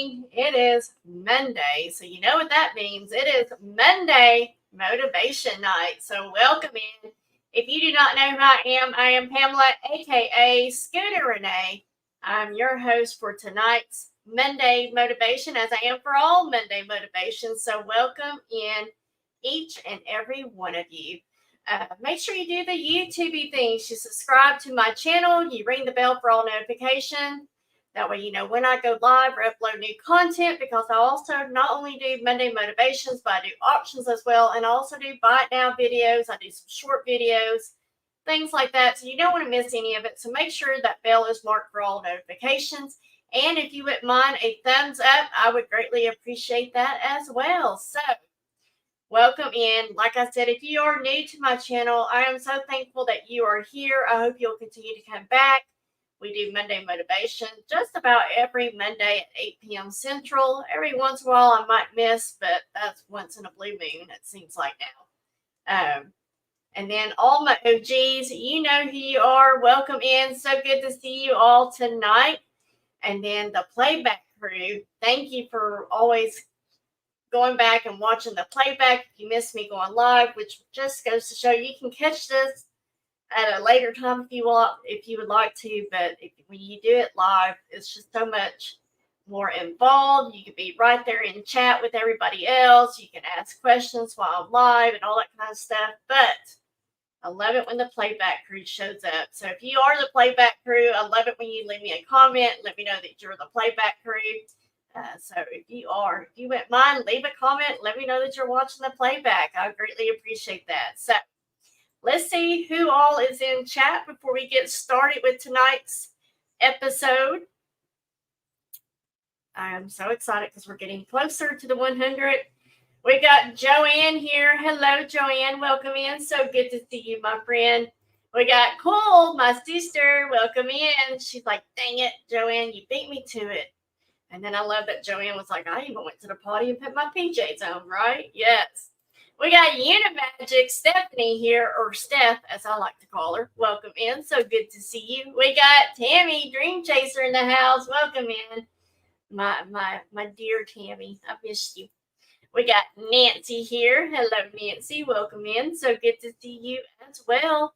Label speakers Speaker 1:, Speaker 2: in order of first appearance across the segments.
Speaker 1: morning. It is Monday. So you know what that means. It is Monday motivation night. So welcome in. If you do not know who I am Pamela, aka Scooterrenee. I'm your host for tonight's Monday motivation, as I am for all Monday motivations. So welcome in each and every one of you. Make sure you do the YouTube things. You subscribe to my channel. You ring the bell for all notifications. That way you know when I go live or upload new content, because I also not only do Monday motivations, but I do auctions as well. And I also do buy it now videos. I do some short videos, things like that. So you don't want to miss any of it. So make sure that bell is marked for all notifications. And if you wouldn't mind a thumbs up, I would greatly appreciate that as well. So welcome in. Like I said, if you are new to my channel, I am so thankful that you are here. I hope you'll continue to come back. We do Monday motivation just about every Monday at 8 p.m. Central. Every once in a while I might miss, but that's once in a blue moon, it seems like now. And then all my OGs, you know who you are. Welcome in. So good to see you all tonight. And then the playback crew, thank you for always going back and watching the playback. If you missed me going live, which just goes to show you can catch this at a later time if you would like to, but when you do it live, it's just so much more involved. You can be right there in chat with everybody else. You can ask questions while I'm live and all that kind of stuff. But I love it when the playback crew shows up. So if you are the playback crew, I love it when you leave me a comment. Let me know that you're the playback crew. So if you wouldn't mind, leave a comment. Let me know that you're watching the playback. I greatly appreciate that. So let's see who all is in chat before we get started with tonight's episode. I am so excited because we're getting closer to the 100. We got Joanne here. Hello, Joanne. Welcome in. So good to see you, my friend. We got Cole, my sister. Welcome in. She's like, dang it, Joanne, you beat me to it. And then I love that Joanne was like, I even went to the party and put my PJs on, right? Yes. We got Unimagic Stephanie here, or Steph, as I like to call her. Welcome in. So good to see you. We got Tammy, Dream Chaser, in the house. Welcome in. My dear Tammy. I missed you. We got Nancy here. Hello, Nancy. Welcome in. So good to see you as well.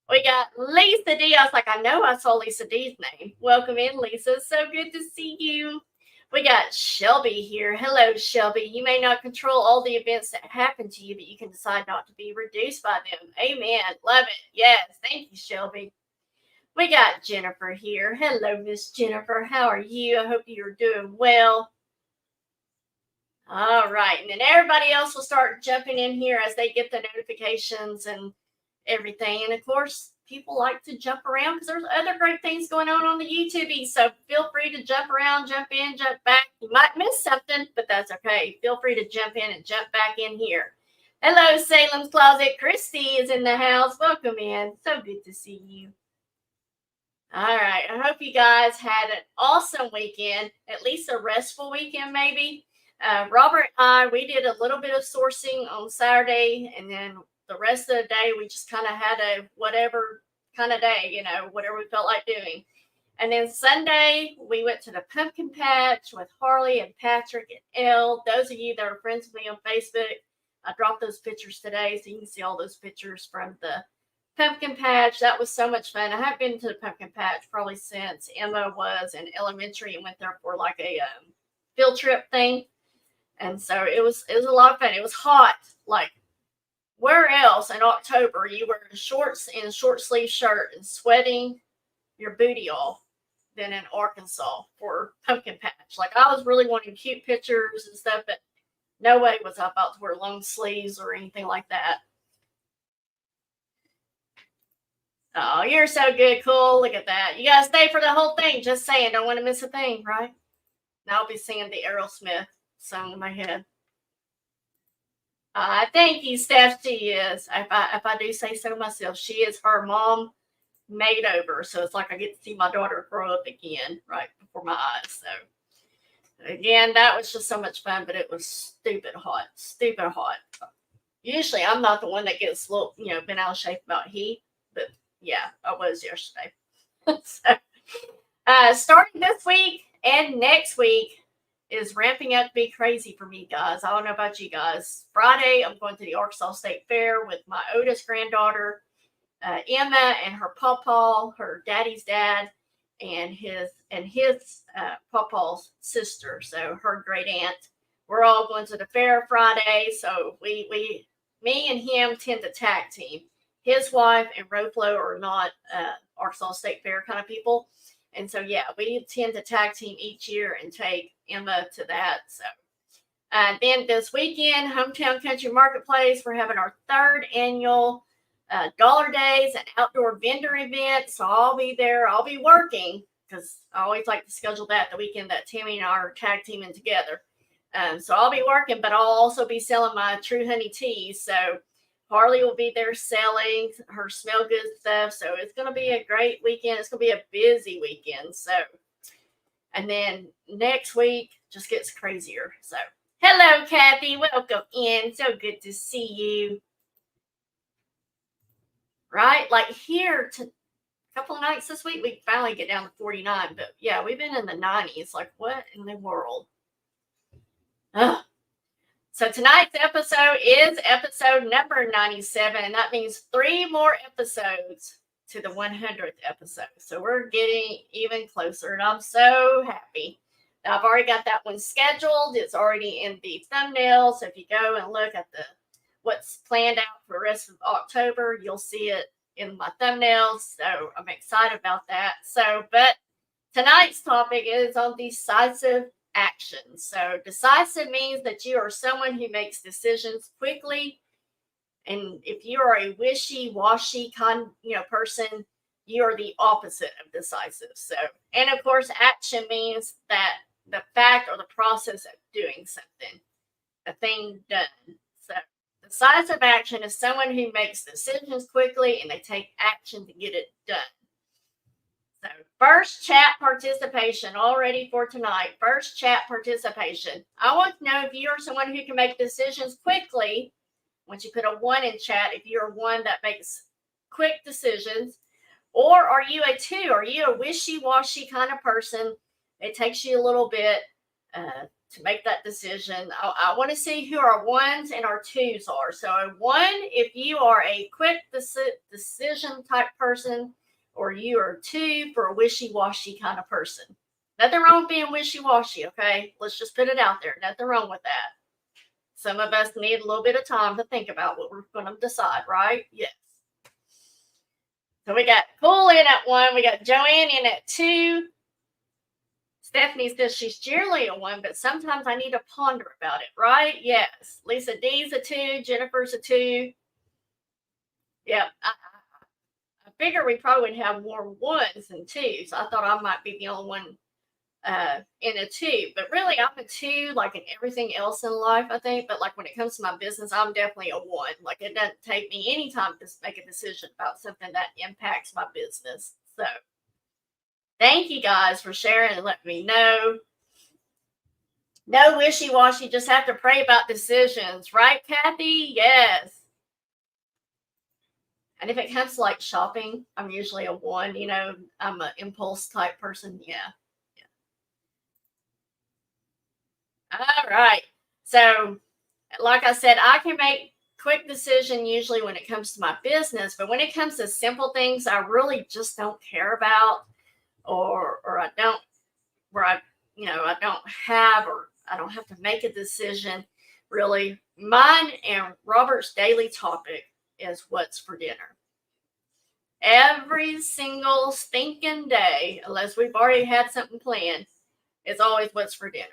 Speaker 1: We got Lisa D. I was like, I know I saw Lisa D's name. Welcome in, Lisa. So good to see you. We got Shelby here. Hello, Shelby. You may not control all the events that happen to you, but you can decide not to be reduced by them. Amen. Love it. Yes. Thank you, Shelby. We got Jennifer here. Hello, Miss Jennifer. How are you? I hope you're doing well. All right. And then everybody else will start jumping in here as they get the notifications and everything. And of course, people like to jump around because there's other great things going on the YouTube. So feel free to jump around, jump in, jump back. You might miss something, but that's okay. Feel free to jump in and jump back in here. Hello, Salem's Closet. Christy is in the house. Welcome in. So good to see you. All right. I hope you guys had an awesome weekend, at least a restful weekend, maybe. Robert and I, we did a little bit of sourcing on Saturday, and then the rest of the day, we just kind of had a whatever kind of day, whatever we felt like doing. And then Sunday, we went to the pumpkin patch with Harley and Patrick and Elle. Those of you that are friends with me on Facebook, I dropped those pictures today, so you can see all those pictures from the pumpkin patch. That was so much fun. I haven't been to the pumpkin patch probably since Emma was in elementary and went there for like a field trip thing. And so it was a lot of fun. It was hot. Like, where else in October you wear shorts and a short sleeve shirt and sweating your booty off than in Arkansas for pumpkin patch? Like, I was really wanting cute pictures and stuff, but no way was I about to wear long sleeves or anything like that. Oh, you're so good. Cool. Look at that. You guys stay for the whole thing. Just saying. Don't want to miss a thing, right? Now I'll be singing the Aerosmith song in my head. Thank you, Steph. She is. If I do say so myself, she is her mom made over. So it's like I get to see my daughter grow up again right before my eyes. So again, that was just so much fun, but it was stupid hot. Usually I'm not the one that gets a little, been out of shape about heat, but yeah, I was yesterday. So starting this week, And next week is ramping up to be crazy for me, guys. I don't know about you guys. Friday, I'm going to the Arkansas State Fair with my oldest granddaughter, Emma, and her pawpaw, her daddy's dad, and his pawpaw's sister, so her great aunt. We're all going to the fair Friday, so me and him tend to tag team. His wife and Roflo are not Arkansas State Fair kind of people. And so, yeah, we tend to tag team each year and take Emma to that. So, then this weekend, Hometown Country Marketplace, we're having our 3rd annual Dollar Days and outdoor vendor event. So I'll be there. I'll be working because I always like to schedule that the weekend that Tammy and I are tag teaming together. So I'll be working, but I'll also be selling my True Honey teas. So Harley will be there selling her smell good stuff. So it's going to be a great weekend. It's going to be a busy weekend. So, and then next week just gets crazier. So, hello, Kathy. Welcome in. So good to see you. Right? Like here to a couple of nights this week, we finally get down to 49. But yeah, we've been in the 90s. Like, what in the world? Ugh. So tonight's episode is episode number 97, and that means 3 more episodes to the 100th episode. So we're getting even closer, and I'm so happy. Now, I've already got that one scheduled. It's already in the thumbnail. So if you go and look at what's planned out for the rest of October, you'll see it in my thumbnails. So I'm excited about that. So, but tonight's topic is on decisive actions. So decisive means that you are someone who makes decisions quickly, and if you are a wishy-washy person, you are the opposite of decisive. So, and of course, action means that the fact or the process of doing something, a thing done. So decisive action is someone who makes decisions quickly and they take action to get it done. So first chat participation already for tonight. First chat participation. I want to know if you are someone who can make decisions quickly. Once you put a 1 in chat, if you're one that makes quick decisions, or are you a 2? Are you a wishy-washy kind of person? It takes you a little bit to make that decision. I want to see who our 1s and our 2s are. So a 1, if you are a quick decision type person, or you are 2 for a wishy-washy kind of person. Nothing wrong with being wishy-washy, okay? Let's just put it out there. Nothing wrong with that. Some of us need a little bit of time to think about what we're going to decide, right? Yes. So we got Cool in at 1. We got Joanne in at 2. Stephanie says she's generally a 1, but sometimes I need to ponder about it, right? Yes. Lisa D's a 2. Jennifer's a 2. Yeah. I figure we probably would have more 1s than 2s. I thought I might be the only one in a 2, but really I'm a 2 like in everything else in life, I think. But like when it comes to my business, I'm definitely a 1. Like it doesn't take me any time to make a decision about something that impacts my business. So thank you guys for sharing and letting me know. No wishy-washy, just have to pray about decisions, right, Kathy? Yes. And if it comes to like shopping, I'm usually a 1. I'm an impulse type person. Yeah. All right. So, like I said, I can make quick decision usually when it comes to my business, but when it comes to simple things I really just don't care about, or I don't, where I don't have, or I don't have to make a decision. Really, mine and Robert's daily topic is what's for dinner. Every single stinking day, unless we've already had something planned, it's always what's for dinner.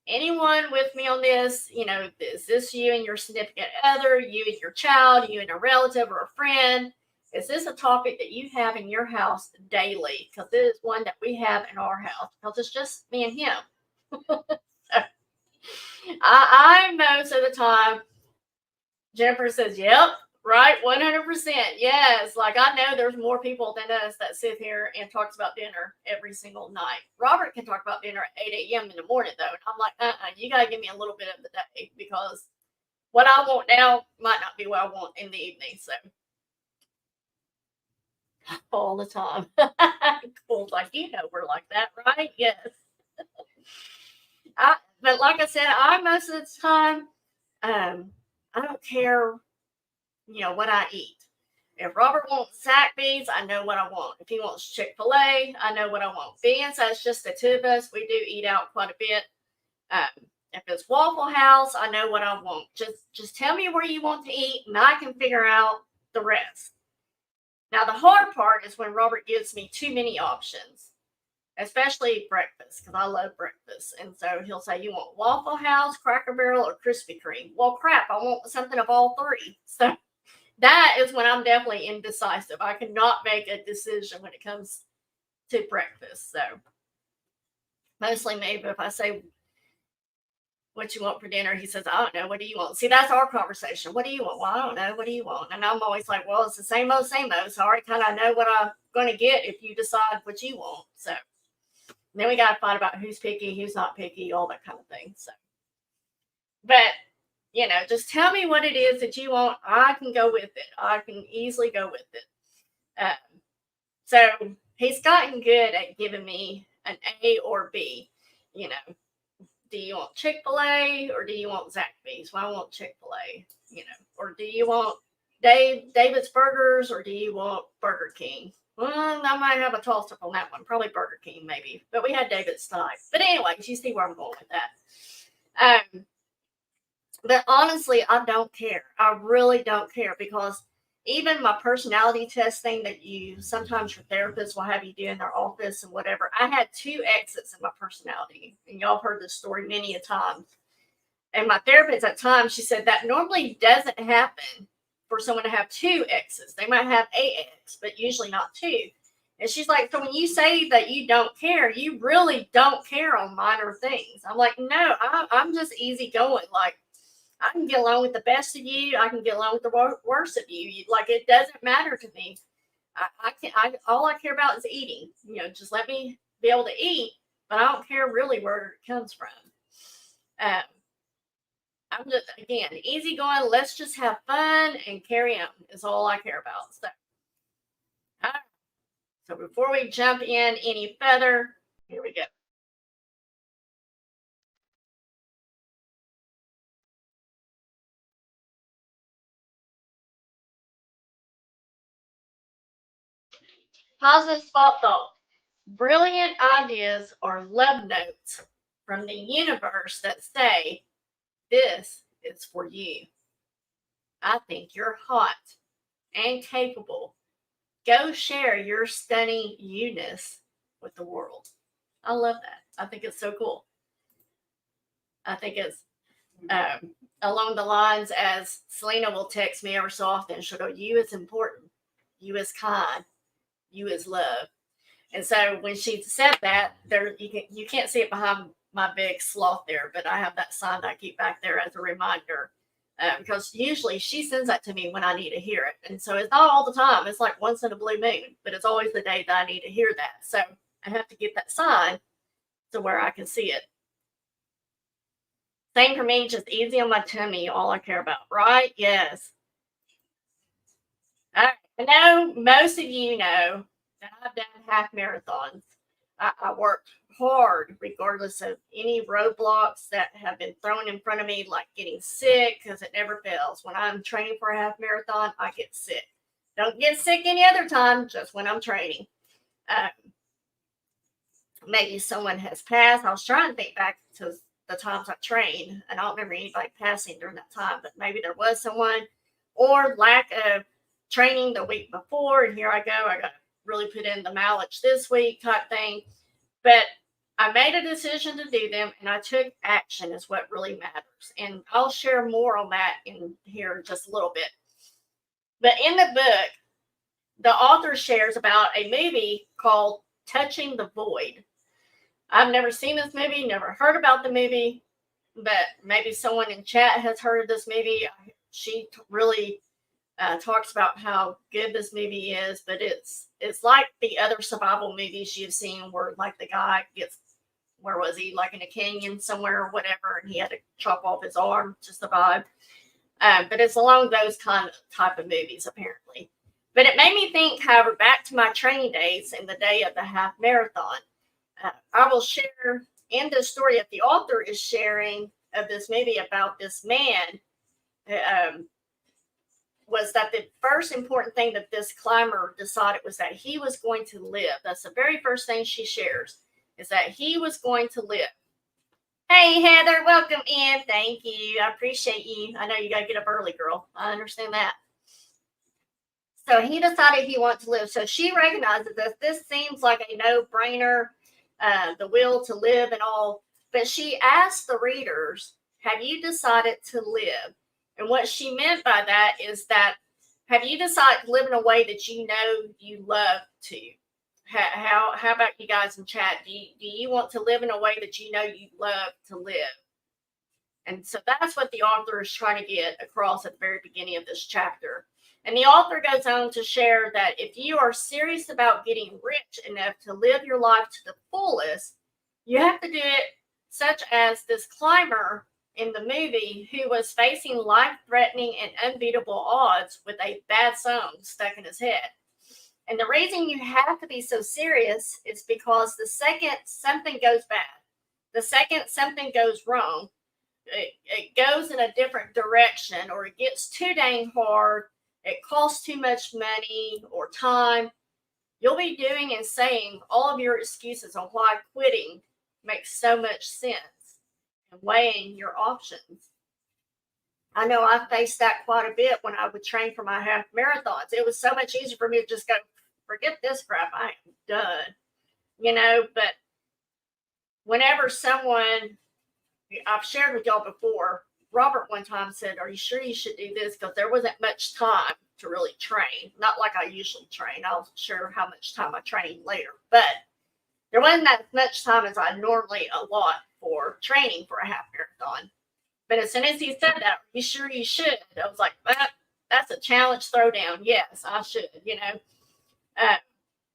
Speaker 1: Anyone with me on this, is this you and your significant other, you and your child, you and a relative or a friend? Is this a topic that you have in your house daily? Because it is one that we have in our house, because it's just me and him. So, I most of the time, Jennifer says, yep, right, 100%. Yes, like I know there's more people than us that sit here and talks about dinner every single night. Robert can talk about dinner at 8 a.m. in the morning, though. And I'm like, you got to give me a little bit of the day, because what I want now might not be what I want in the evening. So all the time. Cool. Like, we're like that, right? Yes. But like I said, I most of the time, I don't care, what I eat. If Robert wants Zaxby's, I know what I want. If he wants Chick-fil-A, I know what I want. Being so it's just the two of us, we do eat out quite a bit. If it's Waffle House, I know what I want. Just tell me where you want to eat, and I can figure out the rest. Now, the hard part is when Robert gives me too many options, especially breakfast, because I love breakfast. And so he'll say, you want Waffle House, Cracker Barrel, or Krispy Kreme? Well, crap, I want something of all three. So that is when I'm definitely indecisive. I cannot make a decision when it comes to breakfast. So mostly maybe if I say, what you want for dinner? He says, I don't know. What do you want? See, that's our conversation. What do you want? Well, I don't know. What do you want? And I'm always like, well, it's the same old, same old. So I already kind of know what I'm going to get if you decide what you want. So then we got to fight about who's picky, who's not picky, all that kind of thing. So, but, just tell me what it is that you want. I can go with it. I can easily go with it. So he's gotten good at giving me an A or B, Do you want Chick-fil-A or do you want Zaxby's? Well, I want Chick-fil-A, or do you want David's Burgers or do you want Burger King? Well, I might have a toss up on that one. Probably Burger King, maybe. But we had David's tonight. But anyways, you see where I'm going with that. But honestly, I don't care. I really don't care because even my personality test thing that sometimes your therapist will have you do in their office and whatever, I had 2 exits in my personality. And y'all heard this story many a time. And my therapist at times, she said that normally doesn't happen for someone to have 2 exes. They might have a ex, but usually not 2. And she's like, so when you say that you don't care, you really don't care on minor things. I'm like, no, I'm just easygoing. Like, I can get along with the best of you. I can get along with the worst of you. Like, it doesn't matter to me. All I care about is eating. Just let me be able to eat, but I don't care really where it comes from. I'm just, again, easygoing. Let's just have fun and carry on is all I care about. So before we jump in any further, here we go. Positive spot thought. Brilliant ideas are love notes from the universe that say, this is for you. I think you're hot and capable. Go share your stunning you-ness with the world. I love that. I think it's so cool. I think it's along the lines as Selena will text me ever so often. She'll go, you is important. You is kind. You is love. And so when she said that, you can't see it behind my big sloth there, but I have that sign that I keep back there as a reminder. Because usually she sends that to me when I need to hear it. And so it's not all the time. It's like once in a blue moon, but it's always the day that I need to hear that. So I have to get that sign to where I can see it. Same for me, just easy on my tummy, all I care about, right? Yes. I know most of you know that I've done half marathons. I worked hard regardless of any roadblocks that have been thrown in front of me, like getting sick, because it never fails. When I'm training for a half marathon, I get sick. Don't get sick any other time, just when I'm training. Maybe someone has passed. I was trying to think back to the times I trained, and I don't remember anybody passing during that time, but maybe there was someone, or lack of training the week before, and here I go. I got to really put in the mileage this week type thing. But I made a decision to do them, and I took action is what really matters. And I'll share more on that in here in just a little bit. But in the book, the author shares about a movie called Touching the Void. I've never seen this movie, never heard about the movie, but maybe someone in chat has heard of this movie. She really talks about how good this movie is, but it's like the other survival movies you've seen where like the guy gets, where was he, like in a canyon somewhere or whatever, and he had to chop off his arm to survive. But it's along those kind of type of movies apparently. But it made me think, however, back to my training days and the day of the half marathon. I will share in the story that the author is sharing of this movie about this man, was that the first important thing that this climber decided was that he was going to live. That's the very first thing she shares, is that he was going to live. Hey, Heather, welcome in. Thank you. I appreciate you. I know you got to get up early, girl. I understand that. So he decided he wanted to live. So she recognizes that this seems like a no-brainer, the will to live and all. But she asked the readers, have you decided to live? And what she meant by that is that, have you decided to live in a way that you know you love to? How about you guys in chat? Do you want to live in a way that you know you love to live? And so that's what the author is trying to get across at the very beginning of this chapter. And the author goes on to share that if you are serious about getting rich enough to live your life to the fullest, you have to do it such as this climber in the movie who was facing life-threatening and unbeatable odds with a bad song stuck in his head. And the reason you have to be so serious is because the second something goes bad, the second something goes wrong, it goes in a different direction, or it gets too dang hard, it costs too much money or time, you'll be doing and saying all of your excuses on why quitting makes so much sense and weighing your options. I know I faced that quite a bit when I would train for my half marathons. It was so much easier for me to just go, forget this crap, I am done, but whenever someone, I've shared with y'all before, Robert one time said, are you sure you should do this? Because there wasn't much time to really train. Not like I usually train. I'll share how much time I train later. But there wasn't as much time as I normally allot for training for a half marathon. But as soon as he said that, are you sure you should? I was like, that's a challenge throwdown. Yes, I should,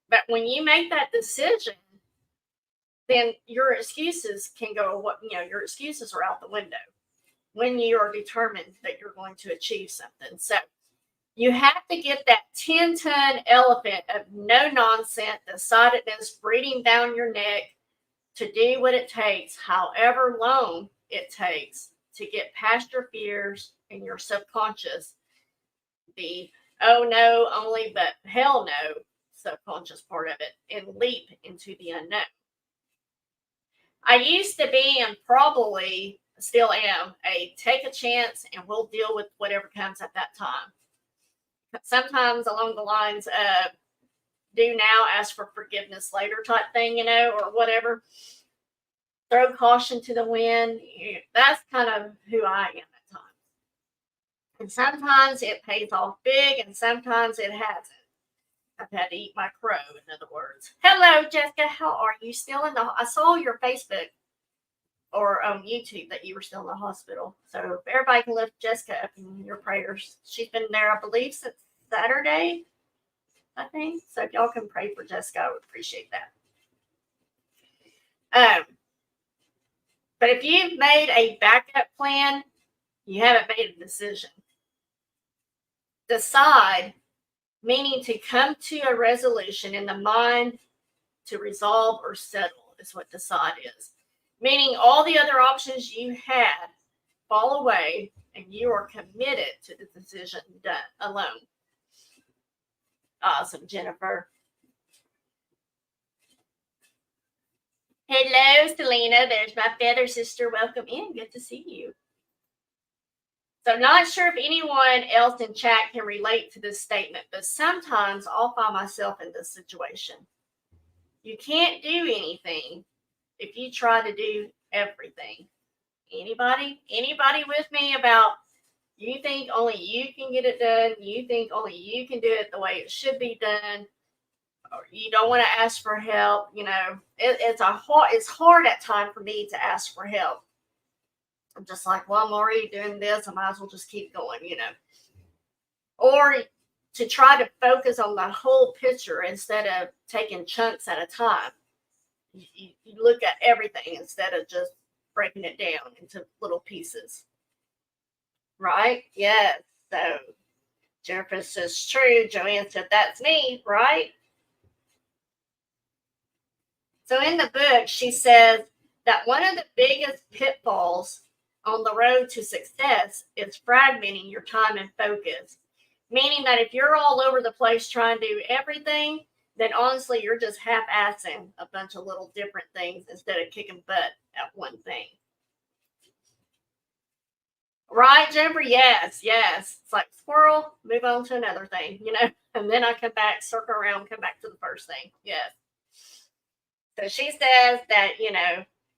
Speaker 1: But when you make that decision, then your excuses can go, your excuses are out the window when you are determined that you're going to achieve something. So you have to get that 10-ton elephant of no nonsense, decidedness breathing down your neck to do what it takes, however long it takes, to get past your fears and your subconscious, the oh no, only but hell no subconscious part of it, and leap into the unknown. I used to be, and probably still am, a take a chance and we'll deal with whatever comes at that time. Sometimes along the lines of do now, ask for forgiveness later type thing, or whatever. Throw caution to the wind. That's kind of who I am at times. And sometimes it pays off big and sometimes it hasn't. I've had to eat my crow, in other words. Hello, Jessica. How are you? Still in the... I saw your Facebook or on YouTube that you were still in the hospital. So if everybody can lift Jessica up in your prayers. She's been there, I believe, since Saturday, I think. So if y'all can pray for Jessica, I would appreciate that. But if you've made a backup plan, you haven't made a decision. Decide, meaning to come to a resolution in the mind to resolve or settle, is what decide is. Meaning all the other options you had fall away and you are committed to the decision done alone. Awesome, Jennifer. Hello, Selena. There's my feather sister. Welcome in. Good to see you. So not sure if anyone else in chat can relate to this statement, but sometimes I'll find myself in this situation. You can't do anything if you try to do everything. Anybody with me about you think only you can get it done, you think only you can do it the way it should be done, or you don't want to ask for help? It's hard at times for me to ask for help. I'm just like, well, I'm already doing this, I might as well just keep going, Or to try to focus on the whole picture instead of taking chunks at a time. You look at everything instead of just breaking it down into little pieces. Right? Yes. So Jennifer says, true. Joanne said, that's me, right? So in the book, she says, that one of the biggest pitfalls on the road to success is fragmenting your time and focus. Meaning that if you're all over the place trying to do everything, then honestly, you're just half-assing a bunch of little different things instead of kicking butt at one thing. Right, Jennifer? Yes, yes. It's like squirrel, move on to another thing, and then I come back, circle around, come back to the first thing. Yes. So she says that,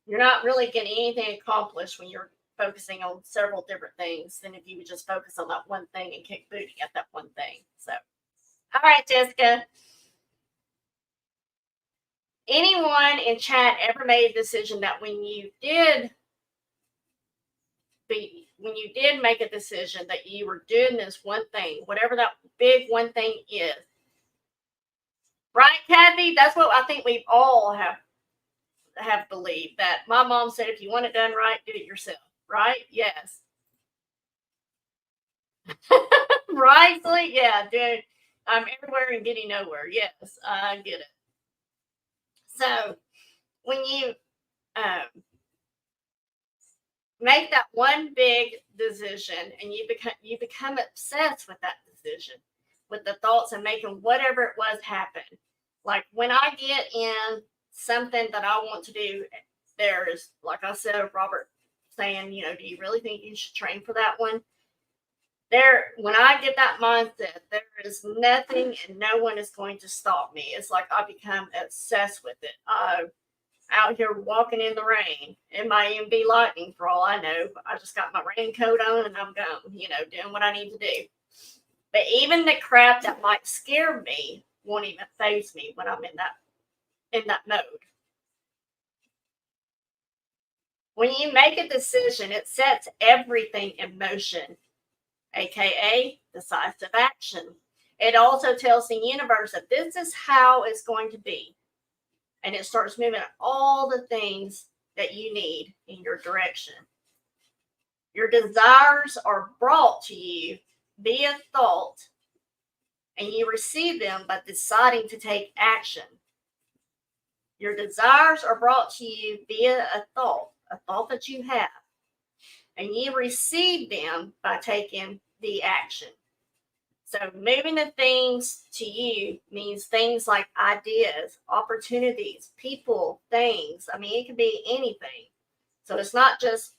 Speaker 1: you're not really getting anything accomplished when you're focusing on several different things than if you would just focus on that one thing and kick booty at that one thing. So, all right, Jessica. Anyone in chat ever made a decision that when you did make a decision that you were doing this one thing, whatever that big one thing is, right, Kathy? That's what I think we all have believed. That my mom said, if you want it done right, do it yourself. Right? Yes. Right? So, yeah, dude. I'm everywhere and getting nowhere. Yes, I get it. So when you make that one big decision and you become obsessed with that decision, with the thoughts and making whatever it was happen. Like when I get in something that I want to do, there's, like I said, Robert saying, do you really think you should train for that one? When I get that mindset, there is nothing and no one is going to stop me. It's like I become obsessed with it. Out here walking in the rain. It might even be lightning for all I know. I just got my raincoat on and I'm gone, doing what I need to do. But even the crap that might scare me won't even faze me when I'm in that mode. When you make a decision, it sets everything in motion, aka decisive action. It also tells the universe that this is how it's going to be. And it starts moving all the things that you need in your direction. Your desires are brought to you via thought, and you receive them by deciding to take action. Your desires are brought to you via a thought that you have, and you receive them by taking the action. So moving the things to you means things like ideas, opportunities, people, things. I mean, it can be anything. So it's not just,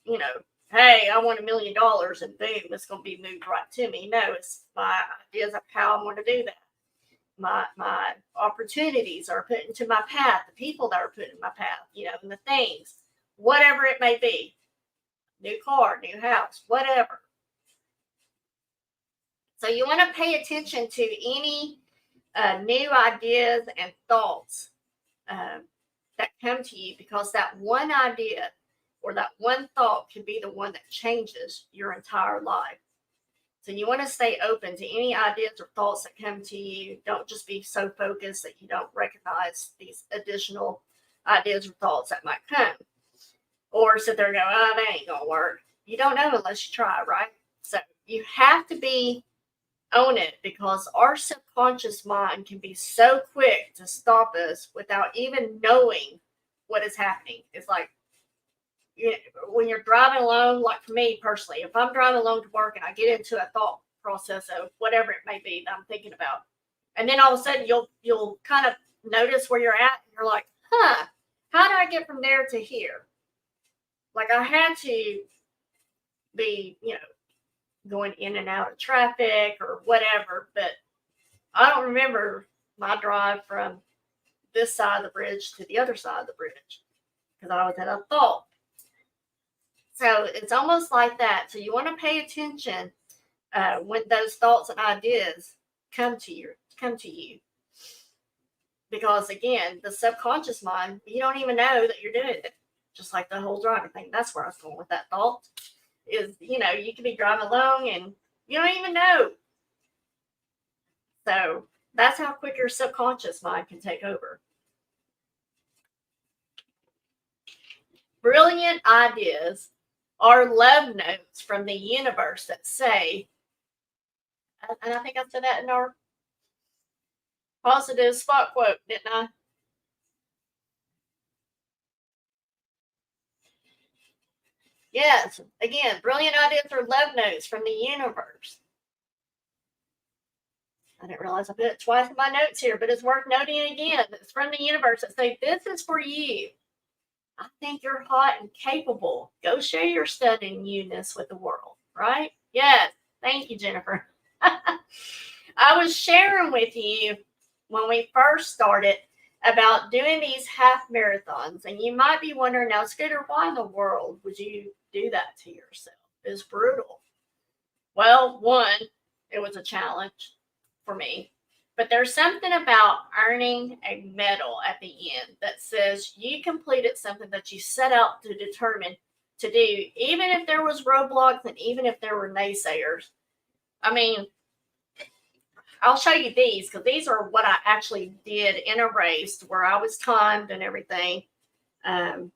Speaker 1: hey, I want $1 million and boom, it's going to be moved right to me. No, it's my ideas of how I'm going to do that. My opportunities are put into my path, the people that are put in my path, and the things, whatever it may be. New car, new house, whatever. So you want to pay attention to any new ideas and thoughts that come to you, because that one idea or that one thought can be the one that changes your entire life. So you want to stay open to any ideas or thoughts that come to you. Don't just be so focused that you don't recognize these additional ideas or thoughts that might come. Or sit there and go, oh, that ain't going to work. You don't know unless you try, right? So you have to be on it, because our subconscious mind can be so quick to stop us without even knowing what is happening. It's like, when you're driving along, like for me personally, if I'm driving along to work and I get into a thought process of whatever it may be that I'm thinking about, and then all of a sudden you'll kind of notice where you're at, and you're like, how do I get from there to here? Like I had to be, going in and out of traffic or whatever, but I don't remember my drive from this side of the bridge to the other side of the bridge because I was in a thought. So it's almost like that. So you want to pay attention when those thoughts and ideas come to you. Because again, the subconscious mind, you don't even know that you're doing it. Just like the whole driving thing. That's where I was going with that thought. Is, you can be driving along and you don't even know. So that's how quick your subconscious mind can take over. Brilliant ideas are love notes from the universe that say, and I think I said that in our positive spot quote, didn't I? Yes, again, brilliant ideas are love notes from the universe. I didn't realize I put it twice in my notes here, but it's worth noting again. It's from the universe that say, this is for you. I think you're hot and capable. Go share your stunning you-ness with the world, right? Yes. Thank you, Jennifer. I was sharing with you when we first started about doing these half marathons. And you might be wondering now, Scooter, why in the world would you do that to yourself? It's brutal. Well, one, it was a challenge for me. But there's something about earning a medal at the end that says you completed something that you set out to determine to do, even if there was roadblocks and even if there were naysayers. I mean, I'll show you these because these are what I actually did in a race where I was timed and everything. And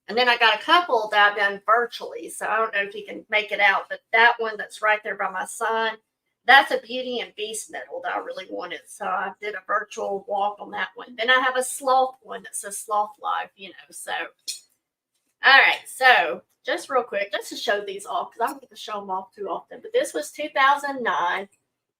Speaker 1: then I got a couple that I've done virtually. So I don't know if you can make it out, but that one that's right there by my sign, that's a Beauty and Beast medal that I really wanted. So I did a virtual walk on that one. Then I have a sloth one that says Sloth Life, so. All right. So just real quick, just to show these off, because I don't get to show them off too often. But this was 2009.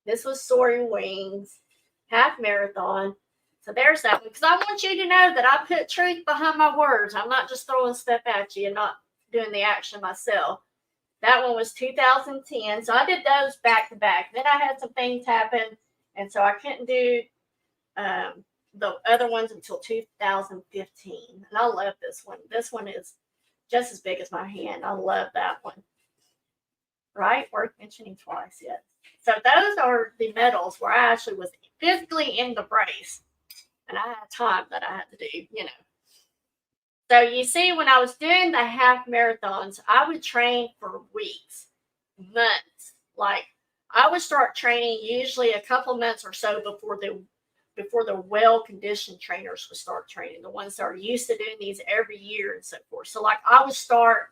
Speaker 1: This was Soaring Wings, half marathon. So there's that one. Because I want you to know that I put truth behind my words. I'm not just throwing stuff at you and not doing the action myself. That one was 2010. So I did those back to back. Then I had some things happen. And so I couldn't do the other ones until 2015. And I love this one. This one is just as big as my hand. I love that one. Right? Worth mentioning twice, yes. So those are the medals where I actually was physically in the race. And I had time that I had to do, So you see, when I was doing the half marathons, I would train for weeks, months. Like I would start training usually a couple months or so before the well-conditioned trainers would start training, the ones that are used to doing these every year and so forth. So like I would start,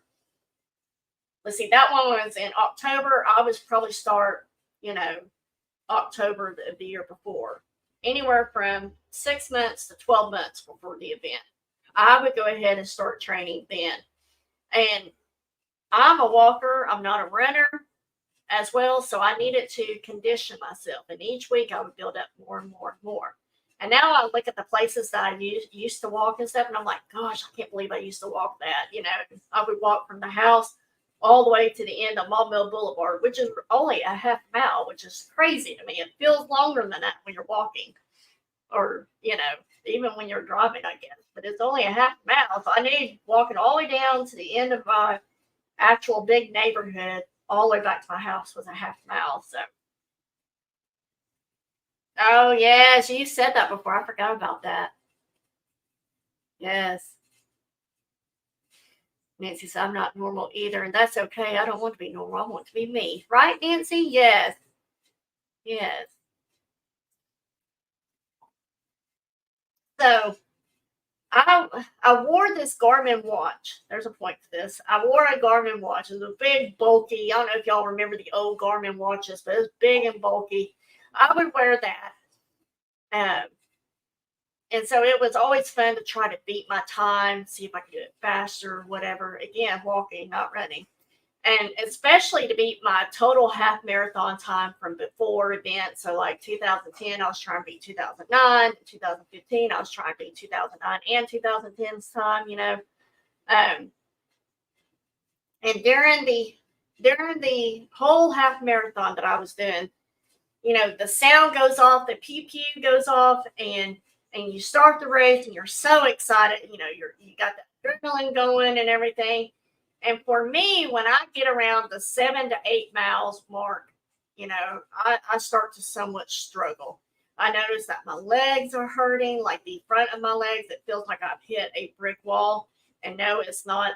Speaker 1: let's see, that one was in October. I would probably start, October of the year before, anywhere from 6 months to 12 months before the event. I would go ahead and start training then. And I'm a walker. I'm not a runner as well. So I needed to condition myself. And each week I would build up more and more and more. And now I look at the places that I used to walk and stuff. And I'm like, gosh, I can't believe I used to walk that. I would walk from the house all the way to the end of Maul Mill Boulevard, which is only a half mile, which is crazy to me. It feels longer than that when you're walking or, even when you're driving, I guess. But it's only a half mile. So I need walking all the way down to the end of my actual big neighborhood, all the way back to my house was a half mile. So, oh, yes, you said that before. I forgot about that. Yes. Nancy said, I'm not normal either, and that's okay. I don't want to be normal. I want to be me. Right, Nancy? Yes. Yes. So I wore this Garmin watch. There's a point to this. I wore a Garmin watch. It was a big, bulky. I don't know if y'all remember the old Garmin watches, but it was big and bulky. I would wear that. And so it was always fun to try to beat my time, see if I could do it faster, whatever. Again, walking, not running. And especially to beat my total half marathon time from before events. So like 2010, I was trying to beat 2009. 2015, I was trying to beat 2009 and 2010's time, And during the whole half marathon that I was doing, the sound goes off, the pew pew goes off, and you start the race and you're so excited, you got the adrenaline going and everything. And for me, when I get around the 7 to 8 miles mark, I start to somewhat struggle. I notice that my legs are hurting, like the front of my legs. It feels like I've hit a brick wall. And no, it's not,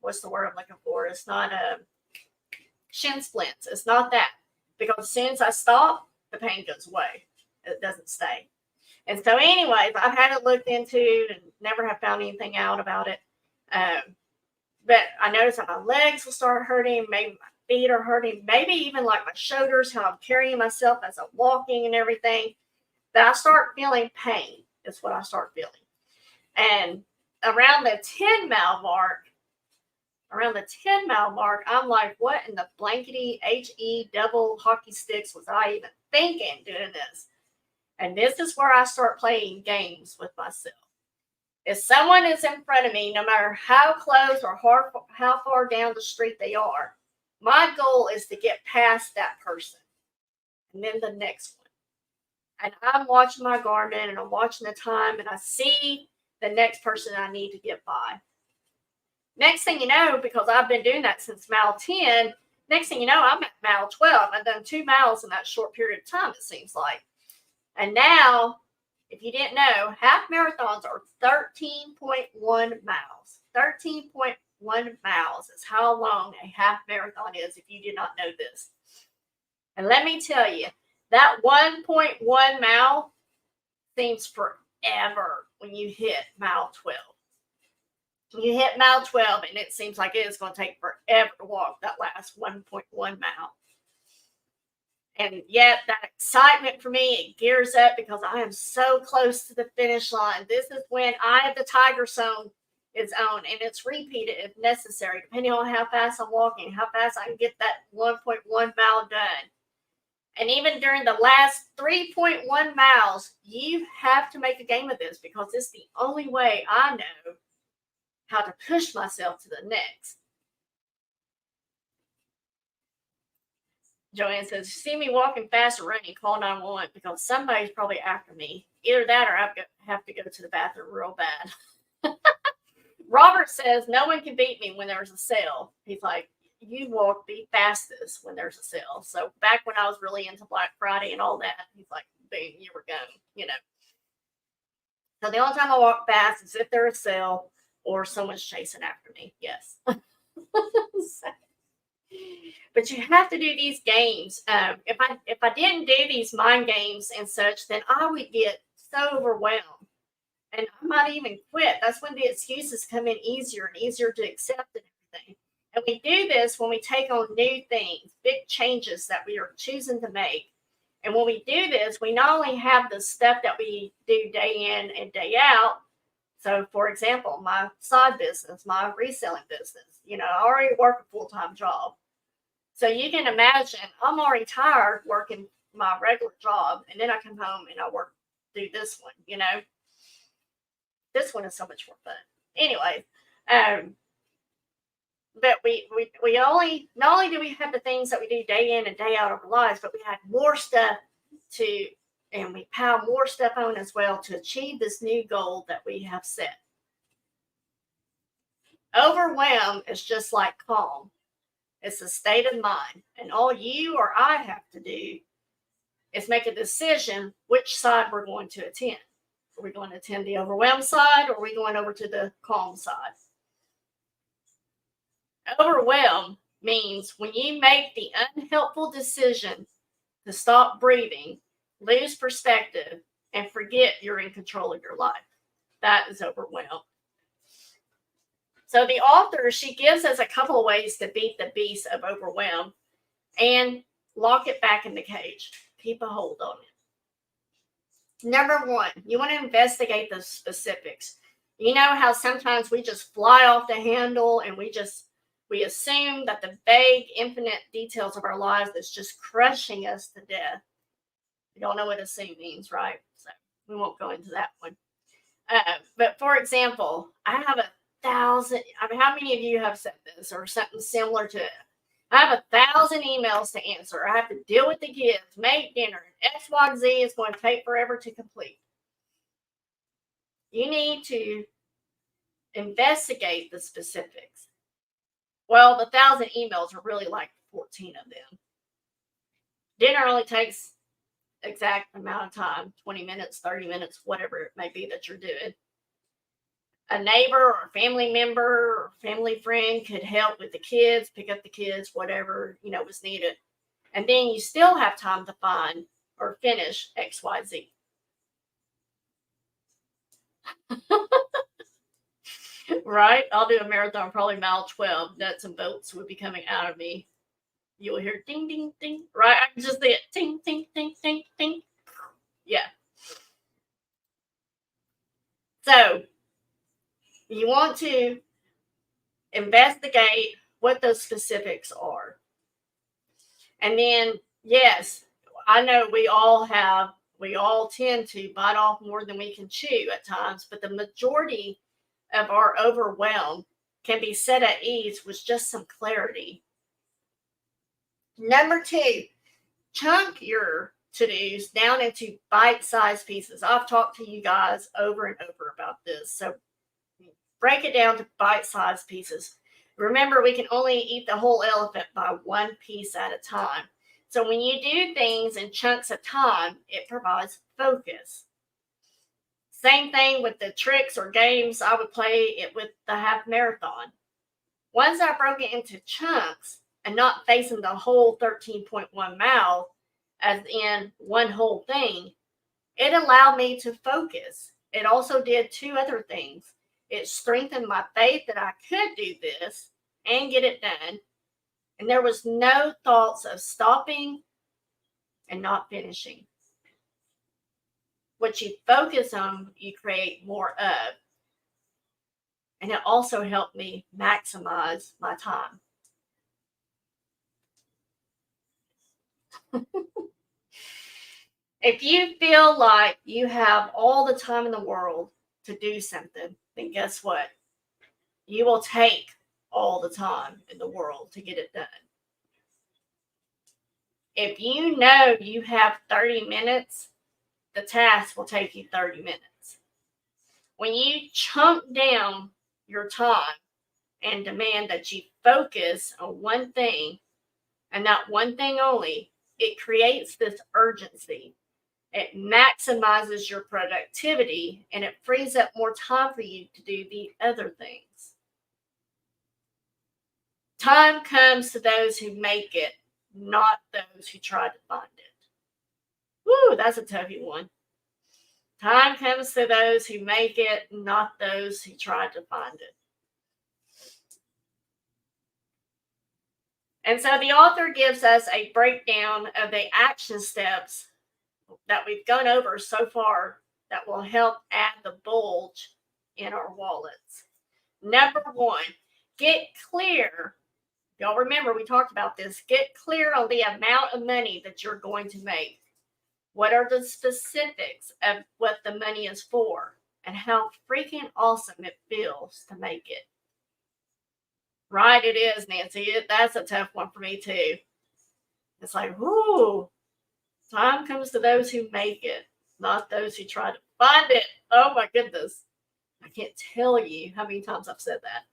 Speaker 1: what's the word I'm looking for? It's not shin splints. It's not that. Because as soon as I stop, the pain goes away. It doesn't stay. And so anyways, I've had it looked into and never have found anything out about it. But I noticed that my legs will start hurting. Maybe my feet are hurting. Maybe even like my shoulders, how I'm carrying myself as I'm walking and everything. That I start feeling pain is what I start feeling. And around the 10-mile mark, Around the 10 mile mark, I'm like, what in the blankety HE double hockey sticks was I even thinking doing this? And this is where I start playing games with myself. If someone is in front of me, no matter how close or how far down the street they are, my goal is to get past that person and then the next one. And I'm watching my Garmin and I'm watching the time and I see the next person I need to get by. Next thing you know, because I've been doing that since mile 10, next thing you know, I'm at mile 12. I've done 2 miles in that short period of time, it seems like. And now, if you didn't know, half marathons are 13.1 miles. 13.1 miles is how long a half marathon is, if you did not know this. And let me tell you, that 1.1 mile seems forever when you hit mile 12. You hit mile 12, and it seems like it is going to take forever to walk that last 1.1 mile. And yet that excitement for me, it gears up because I am so close to the finish line. This is when Eye of the Tiger Zone is on, and it's repeated if necessary, depending on how fast I'm walking, how fast I can get that 1.1 mile done. And even during the last 3.1 miles, you have to make a game of this because it's the only way I know how to push myself to the next. Joanne says, see me walking fast or running, call 911 because somebody's probably after me. Either that or I have to go to the bathroom real bad. Robert says, no one can beat me when there's a sale. He's like, you walk the fastest when there's a sale. So back when I was really into Black Friday and all that, he's like, boom, you were going, you know. So the only time I walk fast is if there's a sale or someone's chasing after me. Yes. But you have to do these games. If I didn't do these mind games and such, then I would get so overwhelmed. And I might even quit. That's when the excuses come in easier and easier to accept and everything. And we do this when we take on new things, big changes that we are choosing to make. And when we do this, we not only have the stuff that we do day in and day out. So, for example, my side business, my reselling business, I already work a full-time job. So you can imagine I'm already tired working my regular job, and then I come home and I do this one, This one is so much more fun. Anyway, but we not only do we have the things that we do day in and day out of our lives, but we have more stuff and we pile more stuff on as well to achieve this new goal that we have set. Overwhelm is just like calm. It's a state of mind. And all you or I have to do is make a decision which side we're going to attend. Are we going to attend the overwhelmed side, or are we going over to the calm side? Overwhelm means when you make the unhelpful decision to stop breathing, lose perspective, and forget you're in control of your life. That is overwhelmed. So the author, she gives us a couple of ways to beat the beast of overwhelm and lock it back in the cage. Keep a hold on it. Number one, you want to investigate the specifics. You know how sometimes we just fly off the handle and we assume that the vague, infinite details of our lives is just crushing us to death. You don't know what assume means, right? So we won't go into that one. But for example, I have 1,000. How many of you have said this or something similar to it? I have 1,000 emails to answer. I have to deal with the kids, make dinner, and XYZ is going to take forever to complete. You need to investigate the specifics. Well, the 1,000 emails are really like 14 of them. Dinner only takes exact amount of time, 20 minutes, 30 minutes, whatever it may be that you're doing. A neighbor or family member or family friend could help with the kids, pick up the kids, whatever, was needed. And then you still have time to find or finish XYZ. Right? I'll do a marathon, probably mile 12. Nuts and bolts would be coming out of me. You will hear ding, ding, ding. Right? I can just say it. Ding, ding, ding, ding, ding. Yeah. So you want to investigate what those specifics are. And then, yes, I know we all tend to bite off more than we can chew at times, but the majority of our overwhelm can be set at ease with just some clarity. Number 2, chunk your to-dos down into bite-sized pieces. I've talked to you guys over and over about this. So break it down to bite-sized pieces. Remember, we can only eat the whole elephant by one piece at a time. So when you do things in chunks of time, it provides focus. Same thing with the tricks or games I would play it with the half marathon. Once I broke it into chunks and not facing the whole 13.1 miles as in one whole thing, it allowed me to focus. It also did 2 other things. It strengthened my faith that I could do this and get it done. And there was no thoughts of stopping and not finishing. What you focus on, you create more of. And it also helped me maximize my time. If you feel like you have all the time in the world to do something, then guess what? You will take all the time in the world to get it done. If you know you have 30 minutes, the task will take you 30 minutes. When you chunk down your time and demand that you focus on one thing and that one thing only, it creates this urgency. It maximizes your productivity and it frees up more time for you to do the other things. Time comes to those who make it, not those who try to find it. Woo, that's a toughy one. Time comes to those who make it, not those who try to find it. And so the author gives us a breakdown of the action steps that we've gone over so far that will help add the bulge in our wallets. Number 1, get clear. Y'all remember we talked about this. Get clear on the amount of money that you're going to make. What are the specifics of what the money is for and how freaking awesome it feels to make it? Right, it is, Nancy. That's a tough one for me too. It's like, whoo, time comes to those who make it, not those who try to find it. Oh my goodness. I can't tell you how many times I've said that.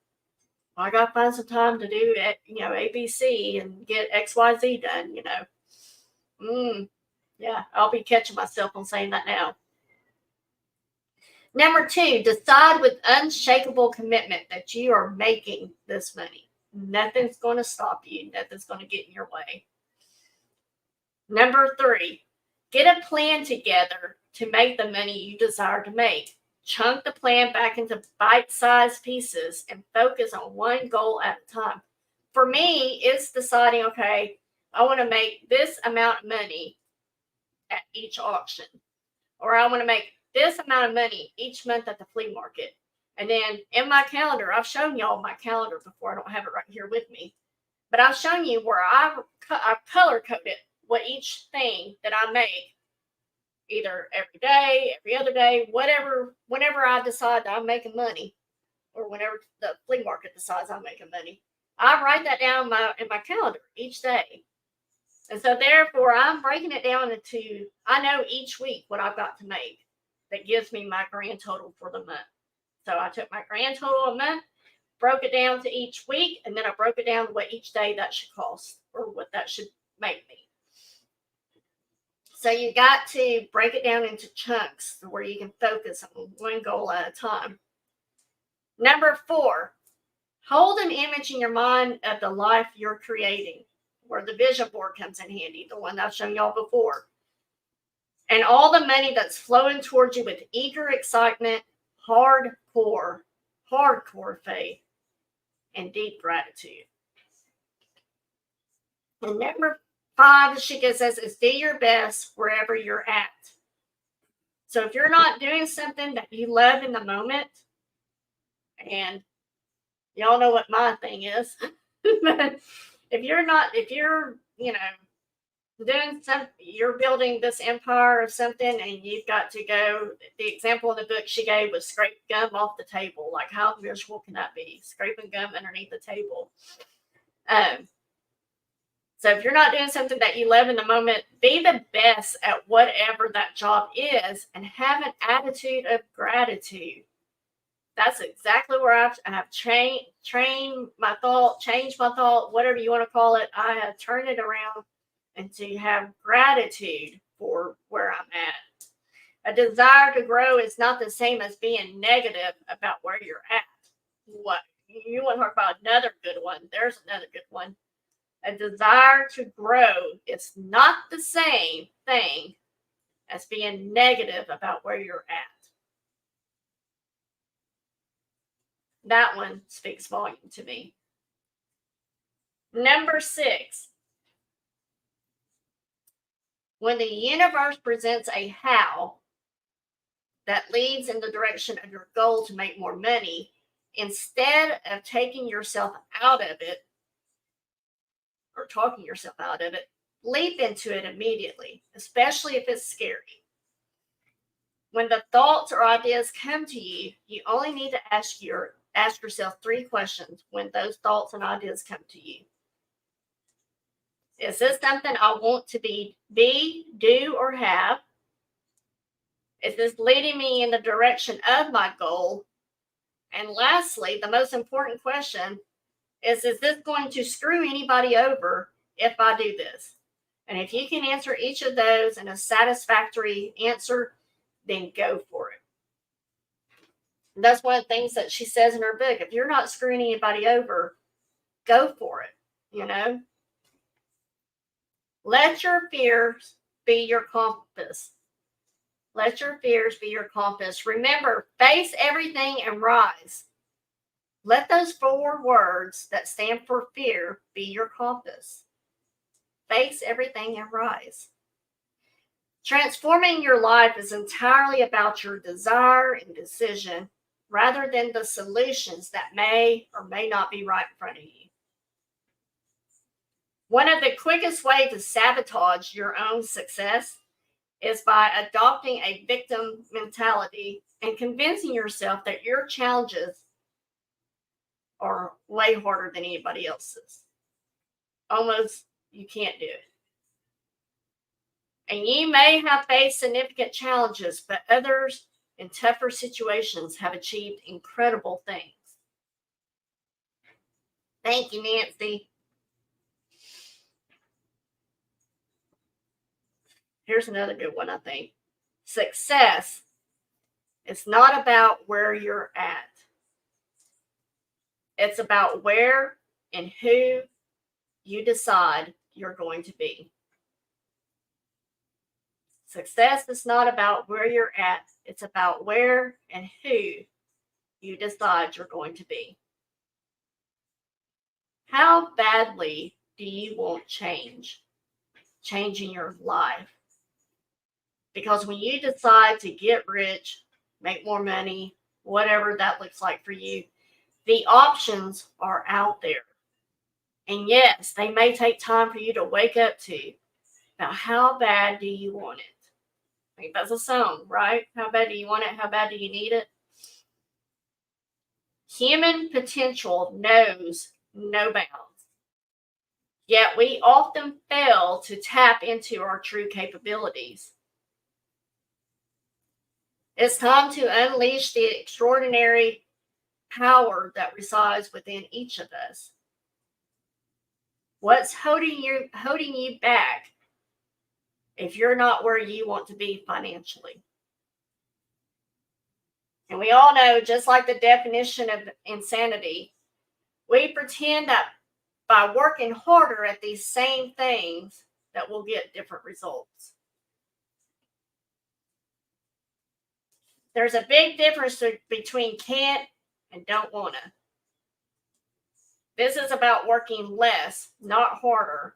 Speaker 1: I got to find some time to do it, ABC and get XYZ done, Yeah, I'll be catching myself on saying that now. Number 2, decide with unshakable commitment that you are making this money. Nothing's going to stop you. Nothing's going to get in your way. Number 3, get a plan together to make the money you desire to make. Chunk the plan back into bite-sized pieces and focus on one goal at a time. For me, it's deciding, okay, I want to make this amount of money at each auction. Or I want to make this amount of money each month at the flea market. And then in my calendar, I've shown y'all my calendar before. I don't have it right here with me. But I've shown you where I've color-coded what each thing that I make, either every day, every other day, whenever I decide that I'm making money, or whenever the flea market decides I'm making money, I write that down in my calendar each day. And so therefore, I'm breaking it down into, I know each week what I've got to make that gives me my grand total for the month. So I took my grand total a month, broke it down to each week, and then I broke it down to what each day that should cost or what that should make me. So you got to break it down into chunks where you can focus on one goal at a time. Number 4, hold an image in your mind of the life you're creating, where the vision board comes in handy, the one I've shown y'all before. And all the money that's flowing towards you with eager excitement, hardcore faith, and deep gratitude. And number 5, she says, is do your best wherever you're at. So if you're not doing something that you love in the moment, and Y'all know what my thing is. But if you're, doing you're building this empire of something and you've got to go, the example in the book she gave was scrape gum off the table. Like, how miserable can that be? Scraping gum underneath the table. So if you're not doing something that you love in the moment, be the best at whatever that job is and have an attitude of gratitude. That's exactly where I've changed my thought, whatever you want to call it. I have turned it around and to have gratitude for where I'm at. A desire to grow is not the same as being negative about where you're at. What you want to talk about another good one? There's another good one. A desire to grow is not the same thing as being negative about where you're at. That one speaks volume to me. Number 6. When the universe presents a how that leads in the direction of your goal to make more money, instead of taking yourself out of it or talking yourself out of it, leap into it immediately, especially if it's scary. When the thoughts or ideas come to you, you only need to ask yourself 3 questions when those thoughts and ideas come to you. Is this something I want to be, do, or have? Is this leading me in the direction of my goal? And lastly, the most important question is this going to screw anybody over if I do this? And if you can answer each of those in a satisfactory answer, then go for it. And that's one of the things that she says in her book. If you're not screwing anybody over, go for it, Let your fears be your compass. Let your fears be your compass. Remember, face everything and rise. Let those 4 words that stand for fear be your compass. Face everything and rise. Transforming your life is entirely about your desire and decision rather than the solutions that may or may not be right in front of you. One of the quickest ways to sabotage your own success is by adopting a victim mentality and convincing yourself that your challenges are way harder than anybody else's. Almost you can't do it. And you may have faced significant challenges, but others in tougher situations have achieved incredible things. Thank you, Nancy. Here's another good one, I think. Success is not about where you're at. It's about where and who you decide you're going to be. Success is not about where you're at. It's about where and who you decide you're going to be. How badly do you want change? Change in your life. Because when you decide to get rich, make more money, whatever that looks like for you, the options are out there. And yes, they may take time for you to wake up to. Now, how bad do you want it? I think that's a song, right? How bad do you want it? How bad do you need it? Human potential knows no bounds. Yet we often fail to tap into our true capabilities. It's time to unleash the extraordinary power that resides within each of us. What's holding you back if you're not where you want to be financially? And we all know, just like the definition of insanity, we pretend that by working harder at these same things that we'll get different results. There's a big difference between can't and don't want to. This is about working less, not harder,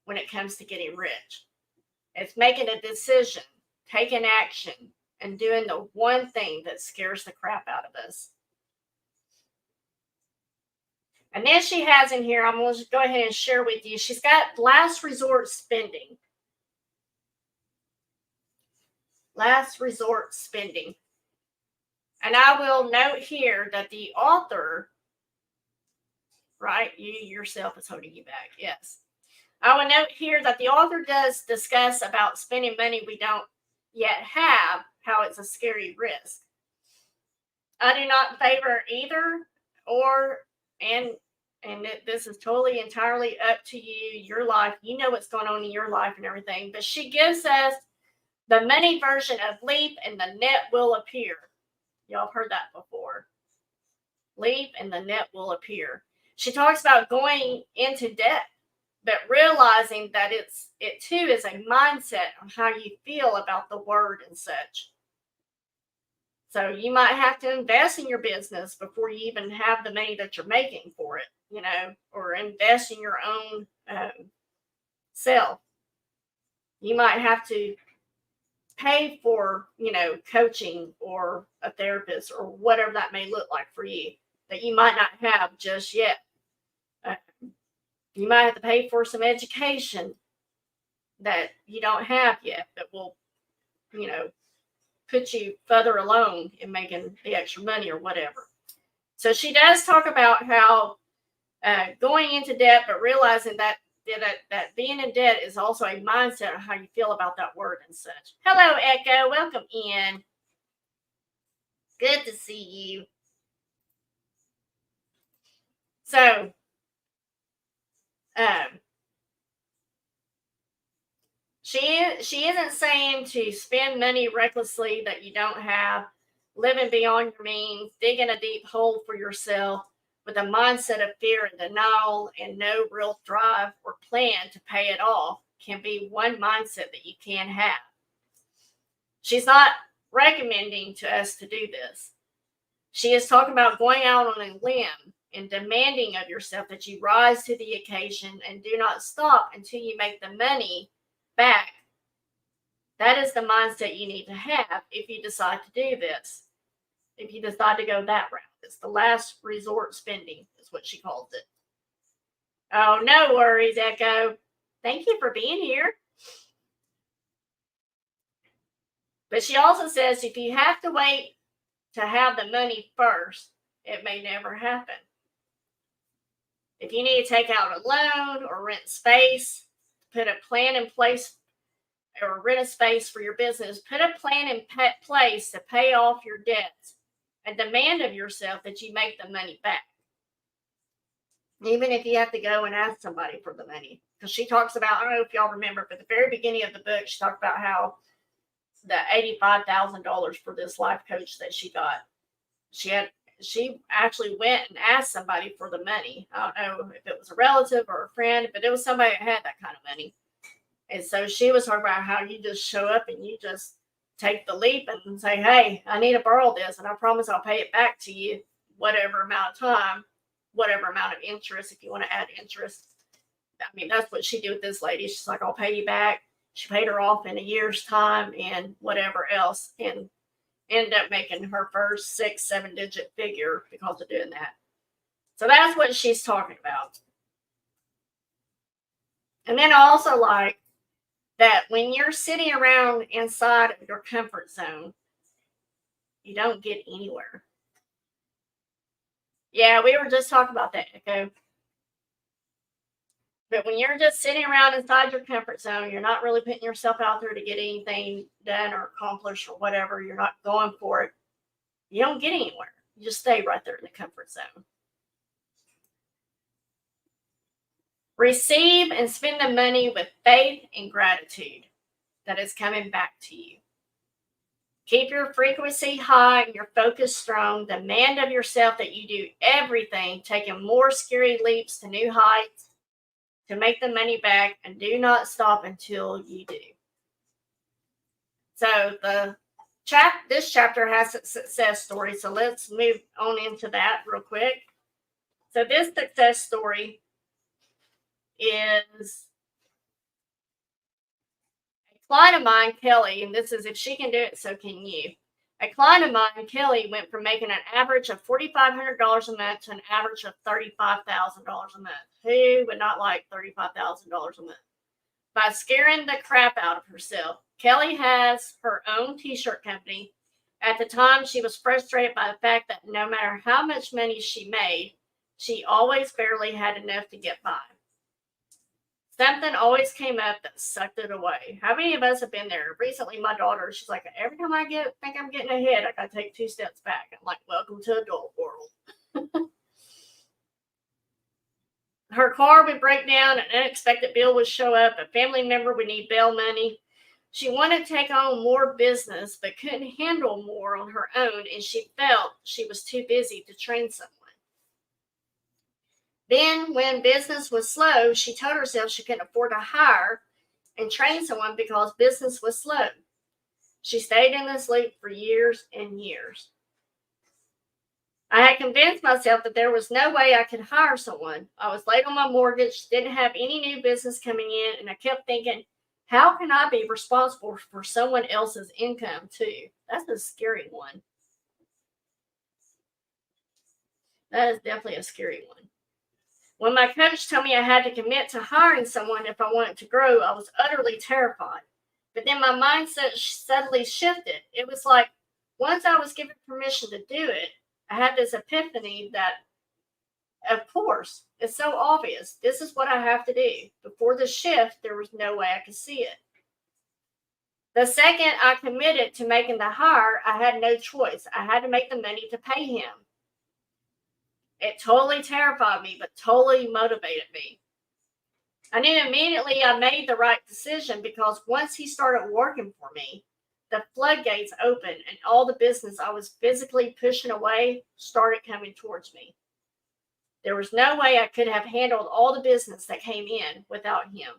Speaker 1: when it comes to getting rich. It's making a decision, taking action, and doing the one thing that scares the crap out of us. And then she has in here, I'm going to go ahead and share with you, she's got last resort spending. Last resort spending. And I will note here that the author, right, you yourself is holding you back, yes. I will note here that the author does discuss about spending money we don't yet have, how it's a scary risk. I do not favor either, and this is totally entirely up to you, your life. You know what's going on in your life and everything. But she gives us the money version of leap and the net will appear. Y'all have heard that before. Leap and the net will appear. She talks about going into debt, but realizing that it too is a mindset on how you feel about the word and such. So you might have to invest in your business before you even have the money that you're making for it, or invest in your own self. You might have to pay for, coaching or a therapist or whatever that may look like for you that you might not have just yet. You might have to pay for some education that you don't have yet that will, put you further along in making the extra money or whatever. So she does talk about how going into debt, but realizing that being in debt is also a mindset on how you feel about that word and such. Hello, Echo. Welcome in. Good to see you. So, she isn't saying to spend money recklessly that you don't have, living beyond your means, digging a deep hole for yourself with a mindset of fear and denial and no real drive or plan to pay it off can be one mindset that you can have. She's not recommending to us to do this. She is talking about going out on a limb and demanding of yourself that you rise to the occasion and do not stop until you make the money back. That is the mindset you need to have if you decide to do this. If you decide to go that route. It's the last resort spending, is what she calls it. Oh, no worries, Echo. Thank you for being here. But she also says if you have to wait to have the money first, it may never happen. If you need to take out a loan or rent space, put a plan in place, or rent a space for your business, put a plan in place to pay off your debts and demand of yourself that you make the money back. Even if you have to go and ask somebody for the money. Because she talks about, I don't know if y'all remember, but at the very beginning of the book, she talked about how the $85,000 for this life coach that she got, she actually went and asked somebody for the money. I don't know if it was a relative or a friend, but it was somebody that had that kind of money. And so she was talking about how you just show up and you just take the leap and say, hey, I need to borrow this, and I promise I'll pay it back to you whatever amount of time, whatever amount of interest, if you want to add interest. I mean, that's what she did with this lady. She's like, I'll pay you back. She paid her off in a year's time and whatever else, and ended up making her first 6-7 digit figure because of doing that. So that's what she's talking about. And then I also like that when you're sitting around inside of your comfort zone, you don't get anywhere. Yeah, we were just talking about that, Echo. But when you're just sitting around inside your comfort zone, you're not really putting yourself out there to get anything done or accomplished or whatever. You're not going for it. You don't get anywhere. You just stay right there in the comfort zone. Receive and spend the money with faith and gratitude that is coming back to you. Keep your frequency high and your focus strong. Demand of yourself that you do everything, taking more scary leaps to new heights to make the money back, and do not stop until you do. So this chapter has a success story. So let's move on into that real quick. So this success story is a client of mine, Kelly, and this is if she can do it, so can you. A client of mine, Kelly, went from making an average of $4,500 a month to an average of $35,000 a month. Who would not like $35,000 a month? By scaring the crap out of herself. Kelly has her own t-shirt company. At the time, she was frustrated by the fact that no matter how much money she made, she always barely had enough to get by. Something always came up that sucked it away. How many of us have been there? Recently, my daughter, she's like, every time I think I'm getting ahead, I gotta take 2 steps back. I'm like, welcome to adult world. Her car would break down, an unexpected bill would show up, a family member would need bail money. She wanted to take on more business, but couldn't handle more on her own, and she felt she was too busy to train someone. Then, when business was slow, she told herself she couldn't afford to hire and train someone because business was slow. She stayed in this loop for years and years. I had convinced myself that there was no way I could hire someone. I was late on my mortgage, didn't have any new business coming in, and I kept thinking, how can I be responsible for someone else's income too? That's a scary one. That is definitely a scary one. When my coach told me I had to commit to hiring someone if I wanted to grow, I was utterly terrified. But then my mindset suddenly shifted. It was like once I was given permission to do it, I had this epiphany that, of course, it's so obvious. This is what I have to do. Before the shift, there was no way I could see it. The second I committed to making the hire, I had no choice. I had to make the money to pay him. It totally terrified me, but totally motivated me. I knew immediately I made the right decision because once he started working for me, the floodgates opened and all the business I was physically pushing away started coming towards me. There was no way I could have handled all the business that came in without him.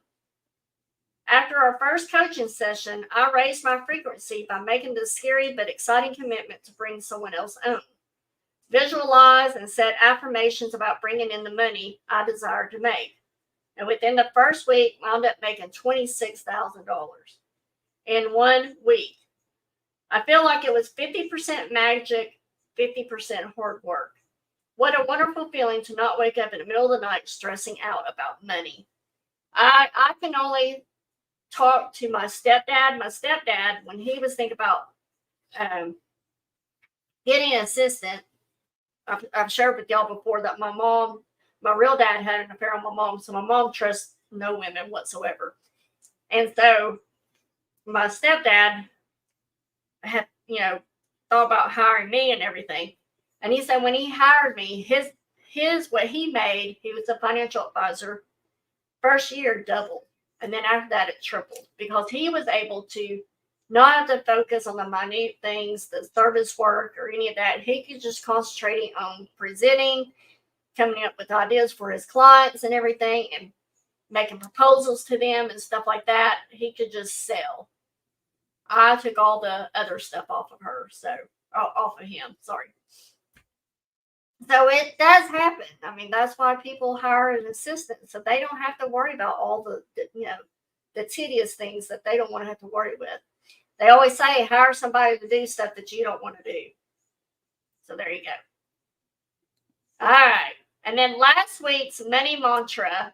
Speaker 1: After our first coaching session, I raised my frequency by making this scary but exciting commitment to bring someone else on. Visualize and set affirmations about bringing in the money I desired to make. And within the first week, I wound up making $26,000 in 1 week. I feel like it was 50% magic, 50% hard work. What a wonderful feeling to not wake up in the middle of the night stressing out about money. I can only talk to my stepdad. My stepdad, when he was thinking about getting an assistant, I've shared with y'all before that my real dad had an affair on my mom, so my mom trusts no women whatsoever. And so my stepdad had, thought about hiring me and everything. And he said when he hired me, his what he made, he was a financial advisor, first year doubled. And then after that, it tripled because he was able to not have to focus on the minute things, the service work or any of that. He could just concentrate on presenting, coming up with ideas for his clients and everything, and making proposals to them and stuff like that. He could just sell. I took all the other stuff off of him. Sorry. So it does happen. I mean, that's why people hire an assistant, so they don't have to worry about all the tedious things that they don't want to have to worry with. They always say hire somebody to do stuff that you don't want to do. So there you go. All right. And then last week's money mantra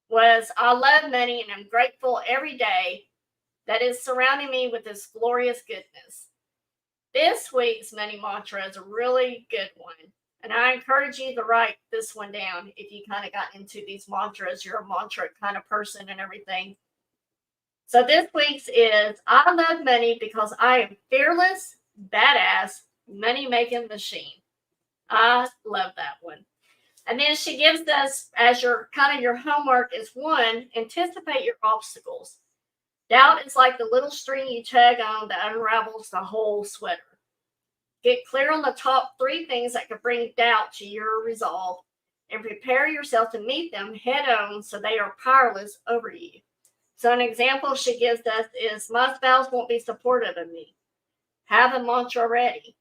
Speaker 1: was, I love money and I'm grateful every day that is surrounding me with this glorious goodness. This week's money mantra is a really good one. And I encourage you to write this one down if you kind of got into these mantras. You're a mantra kind of person and everything. So this week's is, I love money because I am fearless, badass, money-making machine. I love that one. And then she gives us, as your homework is one, anticipate your obstacles. Doubt is like the little string you tug on that unravels the whole sweater. Get clear on the top 3 things that could bring doubt to your resolve and prepare yourself to meet them head on so they are powerless over you. So an example she gives us is, my spouse won't be supportive of me. Have a mantra ready.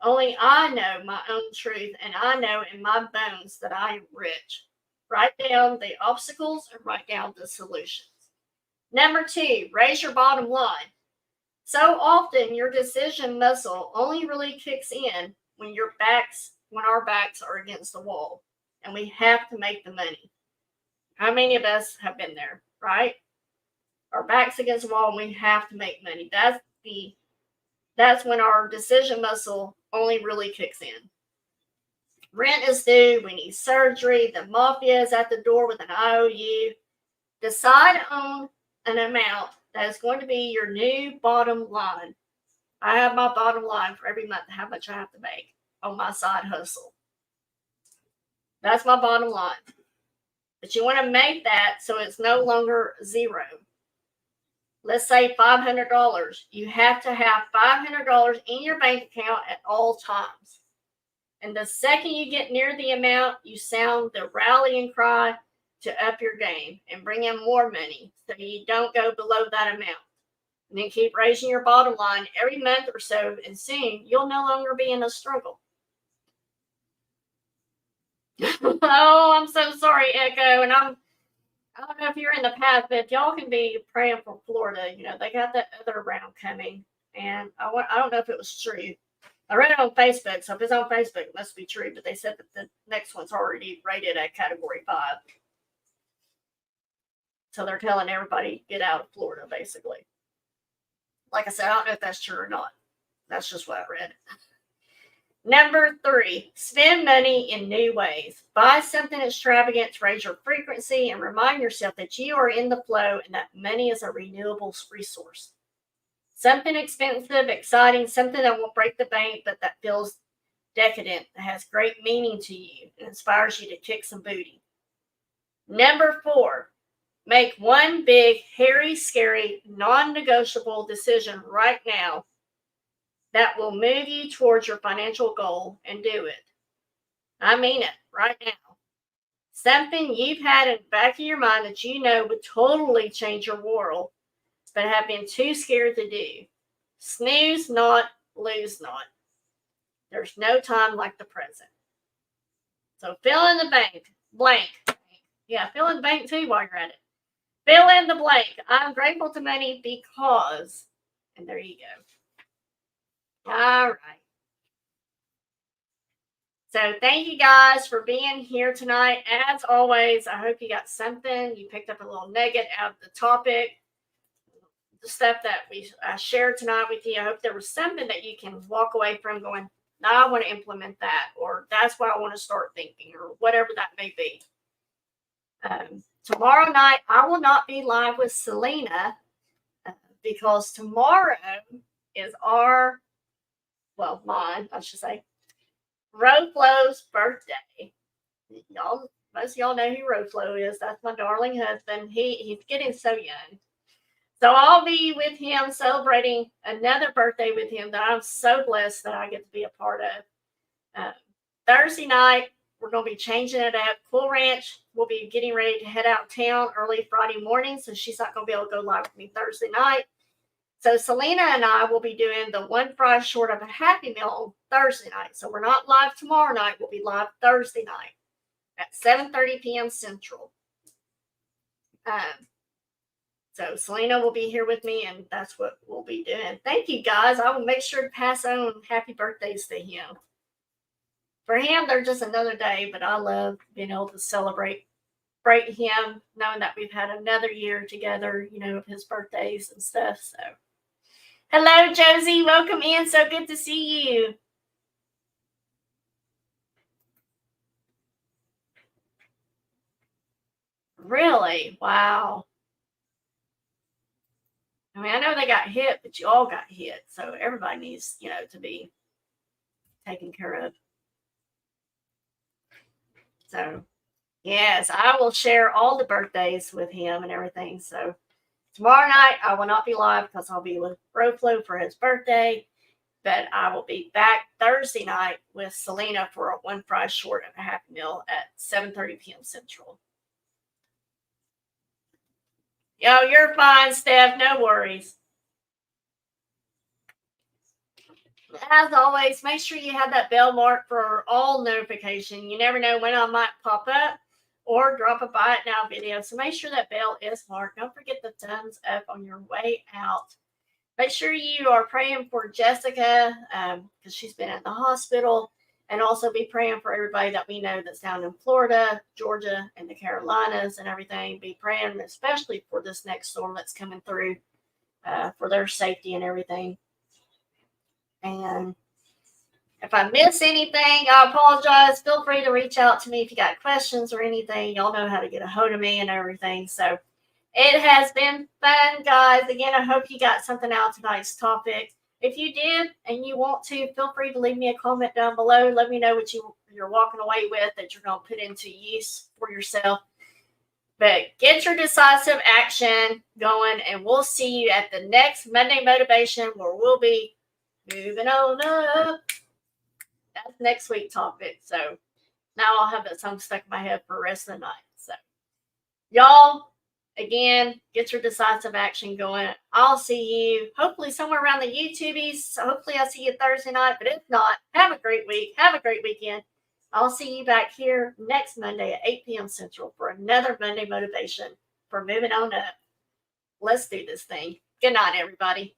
Speaker 1: Only I know my own truth, and I know in my bones that I am rich. Write down the obstacles and write down the solutions. Number 2, raise your bottom line. So often your decision muscle only really kicks in when our backs are against the wall and we have to make the money. How many of us have been there, right? Our backs against the wall and we have to make money. That's when our decision muscle only really kicks in. Rent is due, we need surgery, the mafia is at the door with an IOU. Decide on an amount that is going to be your new bottom line. I have my bottom line for every month, how much I have to make on my side hustle. That's my bottom line. But you want to make that so it's no longer zero. Let's say $500. You have to have $500 in your bank account at all times. And the second you get near the amount, you sound the rallying cry to up your game and bring in more money so you don't go below that amount. And then keep raising your bottom line every month or so, and soon you'll no longer be in a struggle. Oh, I'm so sorry, Echo. And I don't know if you're in the path, but if y'all can be praying for Florida, they got that other round coming. And I don't know if it was true. I read it on Facebook, so if it's on Facebook, it must be true. But they said that the next one's already rated at Category 5. So they're telling everybody, get out of Florida, basically. Like I said, I don't know if that's true or not. That's just what I read. Number 3, spend money in new ways. Buy something extravagant to raise your frequency and remind yourself that you are in the flow and that money is a renewable resource. Something expensive, exciting, something that won't break the bank, but that feels decadent, that has great meaning to you and inspires you to kick some booty. Number 4, make one big, hairy, scary, non-negotiable decision right now that will move you towards your financial goal, and do it. I mean it, right now. Something you've had in the back of your mind that you know would totally change your world, but have been too scared to do. Snooze not, lose not. There's no time like the present. So fill in the blank. Yeah, fill in the bank too while you're at it. Fill in the blank. I'm grateful to money because, and there you go. All right. So thank you guys for being here tonight. As always, I hope you got something. You picked up a little nugget out of the topic, the stuff that I shared tonight with you. I hope there was something that you can walk away from going, now I want to implement that, or that's what I want to start thinking, or whatever that may be. Tomorrow night, I will not be live with Selena because tomorrow is mine, I should say, Roflo's birthday. Most of y'all know who Roflo is. That's my darling husband. He's getting so young. So I'll be with him celebrating another birthday with him that I'm so blessed that I get to be a part of. Thursday night, we're going to be changing it up. Cool Ranch will be getting ready to head out of town early Friday morning, so she's not going to be able to go live with me Thursday night. So Selena and I will be doing the one fry short of a Happy Meal on Thursday night. So we're not live tomorrow night. We'll be live Thursday night at 7:30 p.m. Central. So Selena will be here with me, and that's what we'll be doing. Thank you, guys. I will make sure to pass on happy birthdays to him. For him, they're just another day, but I love being able to celebrate him, knowing that we've had another year together, of his birthdays and stuff. So, hello, Josie. Welcome in. So good to see you. Really? Wow. I mean, I know they got hit, but you all got hit. So everybody needs, to be taken care of. So, yes, I will share all the birthdays with him and everything. So tomorrow night, I will not be live because I'll be with Roflo for his birthday. But I will be back Thursday night with Selena for a one fry short of a Happy Meal at 7:30 p.m. Central. Yo, you're fine, Steph. No worries. As always, make sure you have that bell marked for all notification. You never know when I might pop up or drop a buy it now video. So make sure that bell is marked. Don't forget the thumbs up on your way out. Make sure you are praying for Jessica because she's been at the hospital, and also be praying for everybody that we know that's down in Florida, Georgia, and the Carolinas and everything. Be praying especially for this next storm that's coming through for their safety and everything. And if I miss anything, I apologize. Feel free to reach out to me if you got questions or anything. Y'all know how to get a hold of me and everything. So it has been fun, guys. Again, I hope you got something out of tonight's topic. If you did and you want to, feel free to leave me a comment down below. Let me know what you're walking away with that you're going to put into use for yourself. But get your decisive action going, and we'll see you at the next Monday Motivation, where we'll be moving on up. That's next week's topic. So now I'll have that song stuck in my head for the rest of the night. So y'all, again, get your decisive action going. I'll see you hopefully somewhere around the YouTubies. Hopefully I'll see you Thursday night. But if not, have a great week. Have a great weekend. I'll see you back here next Monday at 8 p.m. Central for another Monday Motivation for moving on up. Let's do this thing. Good night, everybody.